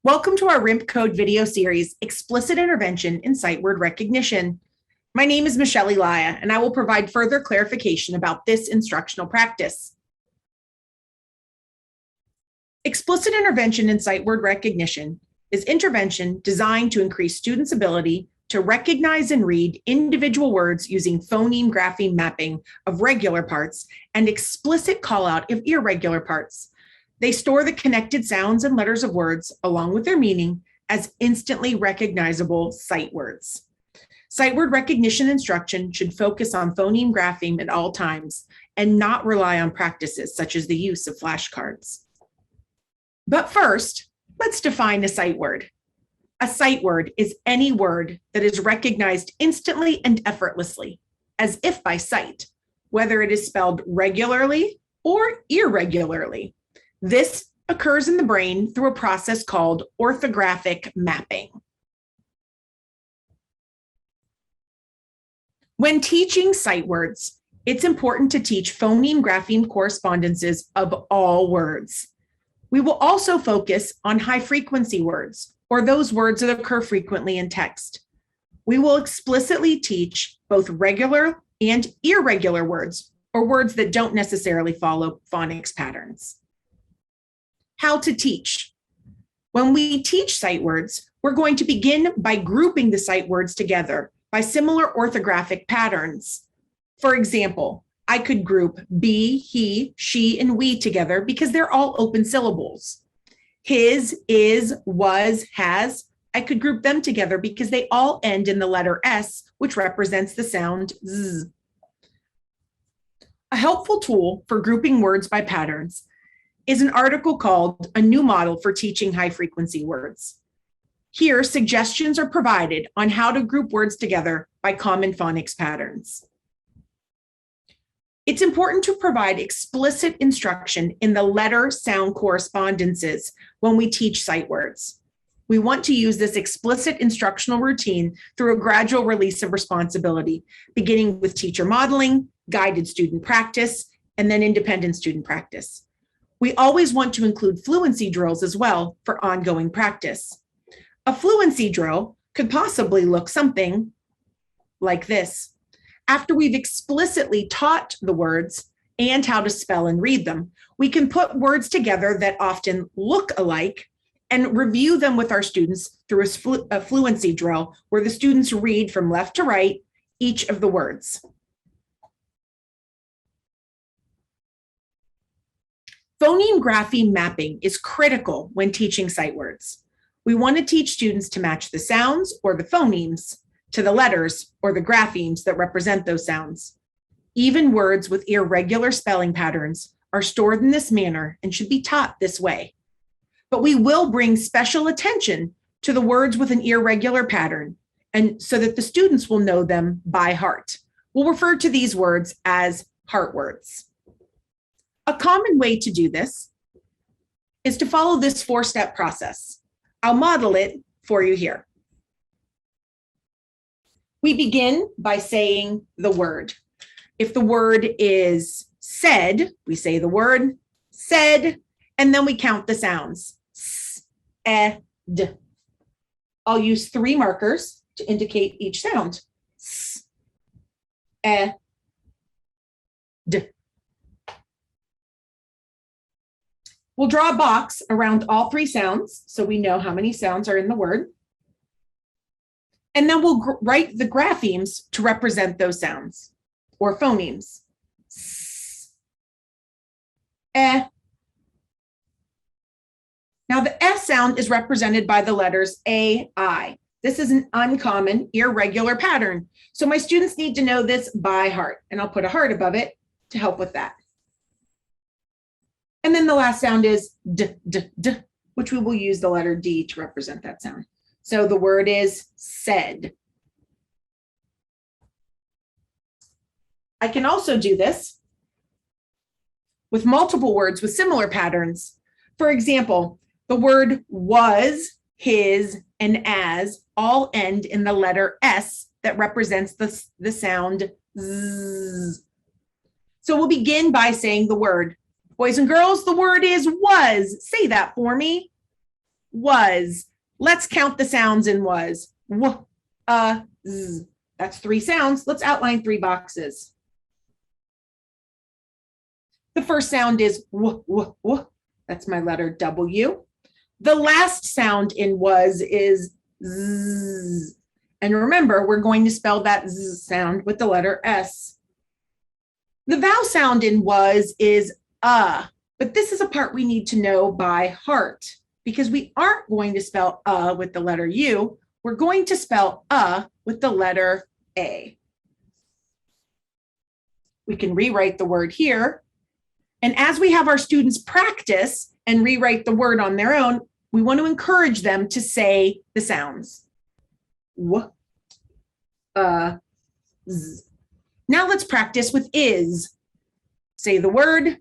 Welcome to our RIMP Code video series, Explicit Intervention in Sight Word Recognition. My name is Michelle Elia, and I will provide further clarification about this instructional practice. Explicit intervention in sight word recognition is intervention designed to increase students' ability to recognize and read individual words using phoneme-grapheme mapping of regular parts and explicit call-out of irregular parts. They store the connected sounds and letters of words, along with their meaning, as instantly recognizable sight words. Sight word recognition instruction should focus on phoneme grapheme at all times and not rely on practices such as the use of flashcards. But first, let's define a sight word. A sight word is any word that is recognized instantly and effortlessly, as if by sight, whether it is spelled regularly or irregularly. This occurs in the brain through a process called orthographic mapping. When teaching sight words, it's important to teach phoneme-grapheme correspondences of all words. We will also focus on high-frequency words, or those words that occur frequently in text. We will explicitly teach both regular and irregular words, or words that don't necessarily follow phonics patterns. How to teach. When we teach sight words, we're going to begin by grouping the sight words together by similar orthographic patterns. For example, I could group be, he, she, and we together because they're all open syllables. His, is, was, has, I could group them together because they all end in the letter S, which represents the sound Z. A helpful tool for grouping words by patterns is an article called A New Model for Teaching High-Frequency Words. Here, suggestions are provided on how to group words together by common phonics patterns. It's important to provide explicit instruction in the letter-sound correspondences when we teach sight words. We want to use this explicit instructional routine through a gradual release of responsibility, beginning with teacher modeling, guided student practice, and then independent student practice. We always want to include fluency drills as well for ongoing practice. A fluency drill could possibly look something like this. After we've explicitly taught the words and how to spell and read them, we can put words together that often look alike and review them with our students through a fluency drill where the students read from left to right each of the words. Phoneme-grapheme mapping is critical when teaching sight words. We want to teach students to match the sounds or the phonemes to the letters or the graphemes that represent those sounds. Even words with irregular spelling patterns are stored in this manner and should be taught this way. But we will bring special attention to the words with an irregular pattern, and so that the students will know them by heart. We'll refer to these words as heart words. A common way to do this is to follow this four-step process. I'll model it for you here. We begin by saying the word. If the word is said, we say the word said, and then we count the sounds. S, e, d. I'll use 3 markers to indicate each sound. S, e, d. We'll draw a box around all 3 sounds so we know how many sounds are in the word. And then we'll write the graphemes to represent those sounds, or phonemes. S, e. Now the S sound is represented by the letters A, I. This is an uncommon, irregular pattern. So my students need to know this by heart, and I'll put a heart above it to help with that. And then the last sound is D, D, D, which we will use the letter D to represent that sound. So the word is said. I can also do this with multiple words with similar patterns. For example, the word was, his, and as all end in the letter S that represents the sound Z. So we'll begin by saying the word. Boys and girls, the word is was. Say that for me. was. Let's count the sounds in was. W, z. That's 3 sounds. Let's outline 3 boxes. The first sound is w, w, w. That's my letter W. The last sound in was is z. And remember, we're going to spell that z sound with the letter S. The vowel sound in was is but this is a part we need to know by heart because we aren't going to spell with the letter U. We're going to spell with the letter A. We can rewrite the word here. And as we have our students practice and rewrite the word on their own, we want to encourage them to say the sounds. W, z. Now let's practice with is. Say the word,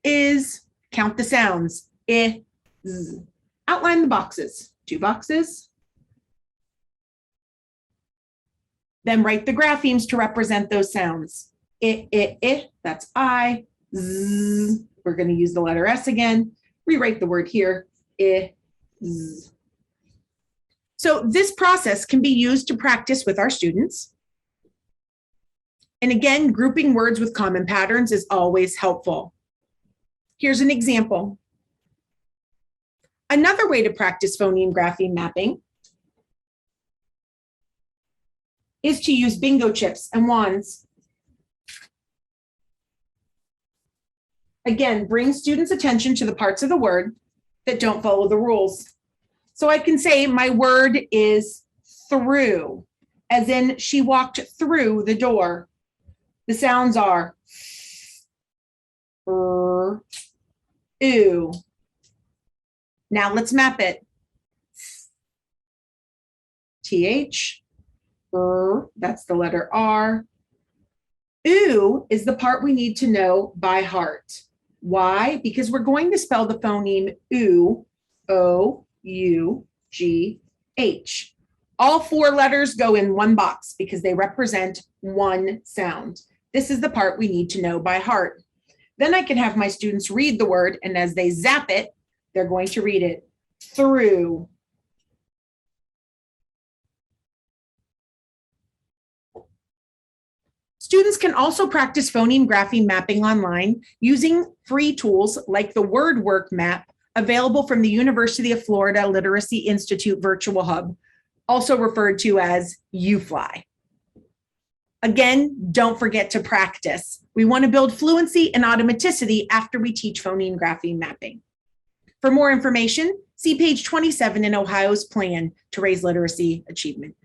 is, count the sounds, I, z. Outline the boxes, 2 boxes. Then write the graphemes to represent those sounds. I, that's I, z. We're going to use the letter S again. Rewrite the word here, I, z. So this process can be used to practice with our students. And again, grouping words with common patterns is always helpful. Here's an example. Another way to practice phoneme grapheme mapping is to use bingo chips and wands. Again, bring students' attention to the parts of the word that don't follow the rules. So I can say my word is through, as in she walked through the door. The sounds are ooh. Now let's map it. TH, that's the letter R. Ooh is the part we need to know by heart. Why? Because we're going to spell the phoneme oo, O-U-G-H. All 4 letters go in one box because they represent one sound. This is the part we need to know by heart. Then I can have my students read the word, and as they zap it, they're going to read it through. Students can also practice phoneme grapheme mapping online using free tools like the Word Work Map available from the University of Florida Literacy Institute Virtual Hub, also referred to as UFly. Again, don't forget to practice. We want to build fluency and automaticity after we teach phoneme grapheme mapping. For more information, see page 27 in Ohio's plan to raise literacy achievement.